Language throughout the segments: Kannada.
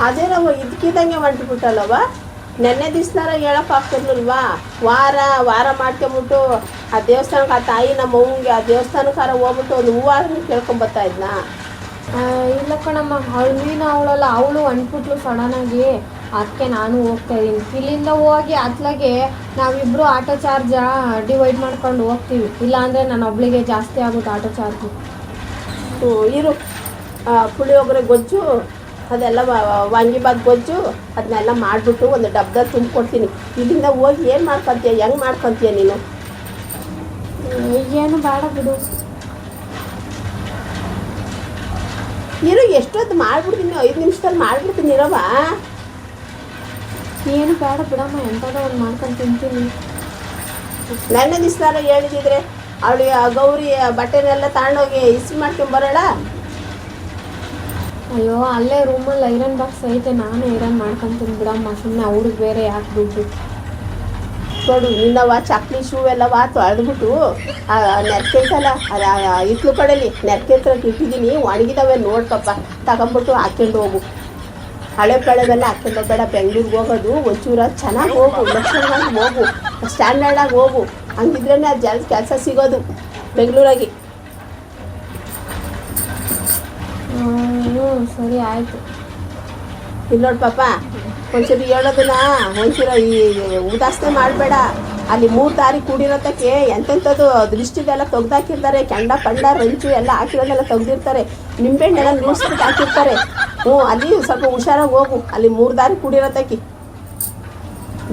ಅದೇ ನಾವು ಇದಕ್ಕಿದ್ದಂಗೆ ಹೊಂಟ್ಬಿಟ್ಟಲ್ಲವ. ನೆನ್ನೆ ದಿವ್ಸನಾರ ಹೇಳೋಕ್ಕಾಗ್ತಿರ್ಲಿಲ್ವಾ? ವಾರ ವಾರ ಮಾಡ್ಕೊಂಬಿಟ್ಟು ಆ ದೇವಸ್ಥಾನಕ್ಕೆ ಆ ತಾಯಿ ನಮ್ಮ ಅವ್ವಂಗೆ ಆ ದೇವಸ್ಥಾನಕ್ಕಾರ ಹೋಗ್ಬಿಟ್ಟು ಒಂದು ಹೂವಾದ್ರೂ ಕೇಳ್ಕೊಂಬತ್ತಾ ಇದ್ನಾ? ಇಲ್ಲ ಕಣಮ್ಮ, ಅವಳಲ್ಲ ಅವಳು ಅಂಟ್ಬಿಟ್ಲು ಸಡನ್ನಾಗಿ. ಅದಕ್ಕೆ ನಾನು ಹೋಗ್ತಾ ಇದ್ದೀನಿ. ಇಲ್ಲಿಂದ ಹೋಗಿ ಅತ್ಲಾಗೆ ನಾವಿಬ್ಬರು ಆಟೋ ಚಾರ್ಜ ಡಿವೈಡ್ ಮಾಡ್ಕೊಂಡು ಹೋಗ್ತೀವಿ. ಇಲ್ಲಾಂದರೆ ನಾನು ಒಬ್ಳಿಗೆ ಜಾಸ್ತಿ ಆಗುತ್ತೆ ಆಟೋ ಚಾರ್ಜು. ಇರು, ಪುಳಿಯೋಗರೆ ಗೊಜ್ಜು ಅದೆಲ್ಲ ವಾಂಗಿಬಾತ್ ಗೊಜ್ಜು ಅದನ್ನೆಲ್ಲ ಮಾಡಿಬಿಟ್ಟು ಒಂದು ಡಬ್ಬದಲ್ಲಿ ತುಂಬಿಕೊಡ್ತೀನಿ. ಇಲ್ಲಿಂದ ಹೋಗಿ ಏನು ಮಾಡ್ಕೊತೀಯ, ಹೆಂಗೆ ಮಾಡ್ಕೊತೀಯ ನೀನು? ಏನು ಬೇಡ ಬಿಡು. ಇರು, ಎಷ್ಟೊತ್ತು ಮಾಡಿಬಿಡ್ತೀನಿ, 5 ನಿಮಿಷದಲ್ಲಿ ಮಾಡಿಬಿಡ್ತೀನಿ ಇರವ. ಏನು ಬೇಡ ಬಿಡಮ್ಮ, ಎಂಥದೋ ಒಂದು ಮಾಡ್ಕೊಂಡು ತಿಂತೀನಿ. ನೆನ್ನೆ ದಿವ್ಸನಾರ ಹೇಳಿದ್ರೆ ಅವಳಿಗೆ ಗೌರಿ ಬಟ್ಟೆನೆಲ್ಲ ತಗೊಂಡೋಗಿ ಇಸ್ತ್ರಿ ಮಾಡ್ಕೊಂಬರೋಣ. ಅಯ್ಯೋ, ಅಲ್ಲೇ ರೂಮಲ್ಲಿ ಐರನ್ ಬಾಕ್ಸ್ ಐತೆ, ನಾನು ಐರನ್ ಮಾಡ್ಕೊತೀನಿ ಬಿಡಮ್ಮ. ಸುಮ್ಮನೆ ಅವ್ರಿಗೆ ಬೇರೆ ಯಾಕೆ ದುಡ್ಡು. ನೋಡು, ನಿನ್ನವ ಚಕ್ಲಿ ಶೂ ಎಲ್ಲವ ತೊಳೆದ್ಬಿಟ್ಟು ನೆರ್ಕೈತಲ್ಲ ಅದು ಇಟ್ಲು ಕಡೆಯಲ್ಲಿ ನೆರ್ಕೈತ್ರಕ್ಕೆ ಇಟ್ಟಿದ್ದೀನಿ. ಒಣಗಿದವೆ ನೋಡ್ಕಪ್ಪ, ತಗೊಂಬಿಟ್ಟು ಹಾಕ್ಕೊಂಡು ಹೋಗು. ಹಳೆ ಪಳೆವೆಲ್ಲ ಹಾಕ್ಕೊಂಡು ಹೋಗಬೇಡ. ಬೆಂಗ್ಳೂರಿಗೆ ಹೋಗೋದು ಒಂಚೂರ ಚೆನ್ನಾಗಿ ಹೋಗು, ಲಕ್ಷಣವಾಗಿ ಹೋಗು, ಸ್ಟ್ಯಾಂಡರ್ಡಾಗಿ ಹೋಗು. ಹಂಗಿದ್ರೇ ಅದು ಕೆಲಸ ಸಿಗೋದು ಬೆಂಗಳೂರಾಗಿ. ಸರಿ ಆಯಿತು. ಇಲ್ಲಿ ನೋಡಿ ಪಾಪ, ಒಂಚೂರು ಹೇಳೋದನ್ನ ಒಂಚೂರು ಈ ಉದಾಸನೆ ಮಾಡಬೇಡ. ಅಲ್ಲಿ 3 ದಾರಿ ಕೂಡಿರೋದಕ್ಕೆ ಎಂತೆಂಥದ್ದು ದೃಷ್ಟಿದೆಲ್ಲ ತೆಗ್ದಾಕಿರ್ತಾರೆ. ಕೆಂಡ ಪಂಡ ರಂಚು ಎಲ್ಲ ಹಾಕಿರೋದೆಲ್ಲ ತೆಗ್ದಿರ್ತಾರೆ. ನಿಂಬೆಹಣ್ಣೆಲ್ಲ ನುಡ್ಸ್ಬಿಟ್ಟು ಹಾಕಿರ್ತಾರೆ. ಅಲ್ಲಿ ಸ್ವಲ್ಪ ಹುಷಾರಾಗಿ ಹೋಗು. ಅಲ್ಲಿ 3 ದಾರಿ ಕೂಡಿರೋದಕ್ಕೆ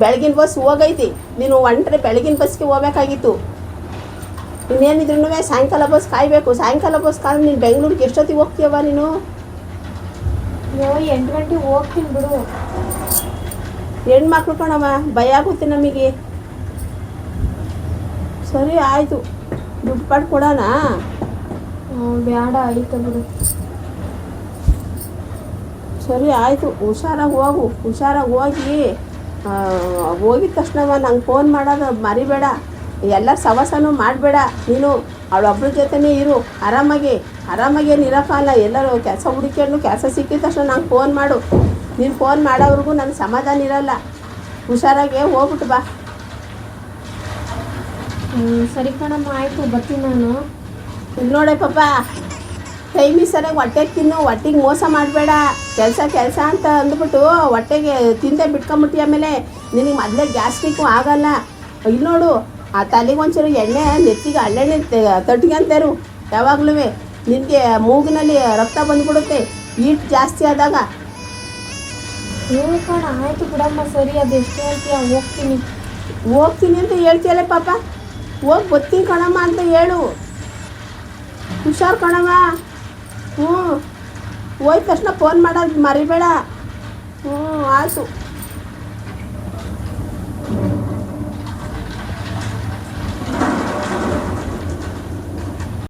ಬೆಳಗಿನ ಬಸ್ ಹೋಗೈತಿ. ನೀನು ಹೊಂಟ್ರೆ ಬೆಳಗಿನ ಬಸ್ಗೆ ಹೋಗ್ಬೇಕಾಗಿತ್ತು. ಇನ್ನೇನಿದ್ರು ಸಾಯಂಕಾಲ ಬಸ್ ಕಾಯಬೇಕು. ಸಾಯಂಕಾಲ ಬಸ್ ಕಾದ್ರೆ ನೀನು ಬೆಂಗಳೂರಿಗೆ ಎಷ್ಟೊತ್ತಿಗೆ ಹೋಗ್ತೀಯವ ನೀನು? 8 ಗಂಟೆಗೆ ಹೋಗ್ತೀನಿ ಬಿಡು. ಹೆಣ್ಮಕ್ಳು ಕಣವ, ಭಯ ಆಗುತ್ತೆ ನಮಗೆ. ಸರಿ ಆಯಿತು, ದುಡ್ಡು ಪಾಡು ಕೊಡೋಣ? ಬೇಡ, ಆಯಿತು ಬಿಡು. ಸರಿ ಆಯಿತು, ಹುಷಾರಾಗಿ ಹೋಗು. ಹುಷಾರಾಗಿ ಹೋಗಿದ ತಕ್ಷಣವ ನಂಗೆ ಫೋನ್ ಮಾಡೋದು ಮರಿಬೇಡ. ಎಲ್ಲರ ಸವಸನೂ ಮಾಡಬೇಡ. ನೀನು ಅವಳೊಬ್ಬರ ಜೊತೆನೇ ಇರು. ಆರಾಮಾಗಿ ಏನು ಇರೋಕ್ಕಲ್ಲ. ಎಲ್ಲರೂ ಕೆಲಸ ಹುಡುಕೊಂಡು ಕೆಲಸ ಸಿಕ್ಕಿದ ತಕ್ಷಣ ನಂಗೆ ಫೋನ್ ಮಾಡು. ನೀನು ಫೋನ್ ಮಾಡೋವ್ರಿಗೂ ನನಗೆ ಸಮಾಧಾನ ಇರೋಲ್ಲ. ಹುಷಾರಾಗಿ ಹೋಗ್ಬಿಟ್ಟು ಬಾ. ಸರಿ ಕಣಮ್ಮ, ಆಯಿತು, ಬರ್ತೀನಿ ನಾನು. ಇದು ನೋಡೆ ಪಾಪ, ಟೈಮಿಗೆ ಸರಿಯಾಗಿ ಹೊಟ್ಟೆಗೆ ತಿನ್ನು. ಹೊಟ್ಟೆಗೆ ಮೋಸ ಮಾಡಬೇಡ. ಕೆಲಸ ಅಂತ ಅಂದ್ಬಿಟ್ಟು ಹೊಟ್ಟೆಗೆ ತಿಂದೆ ಬಿಟ್ಕೊಂಬಿಟ್ಟು ಆಮೇಲೆ ನಿನಗೆ ಮೊದಲೇ ಗ್ಯಾಸ್ಟ್ರಿಕ್ಕು ಆಗಲ್ಲ. ಇಲ್ಲಿ ನೋಡು, ಆ ತಲೆಗೆ ಒಂಚೂರು ಎಣ್ಣೆ ನೆತ್ತಿಗೆ ಹಳ್ಳೆಣ್ಣೆ ತಟ್ಕೊಂತೇರು ಯಾವಾಗಲೂ. ನಿನಗೆ ಮೂಗಿನಲ್ಲಿ ರಕ್ತ ಬಂದ್ಬಿಡುತ್ತೆ ಹೀಟ್ ಜಾಸ್ತಿ ಆದಾಗ. ಕಣ, ಆಯಿತು ಬಿಡಮ್ಮ. ಸರಿ, ಅದು ಎಷ್ಟು ಹೇಳ್ತೀಯ? ಹೋಗ್ತೀನಿ ಅಂತ ಹೇಳ್ತೀಯಲ್ಲ ಪಾಪ. ಹೋಗಿ ಬರ್ತೀನಿ ಕಣಮ್ಮ ಅಂತ ಹೇಳು. ಹುಷಾರು ಕಣಮ್ಮ. ಹೋಯ್ದ ತಕ್ಷಣ ಫೋನ್ ಮಾಡೋದು ಮರಿಬೇಡ. ಆಯಿತು.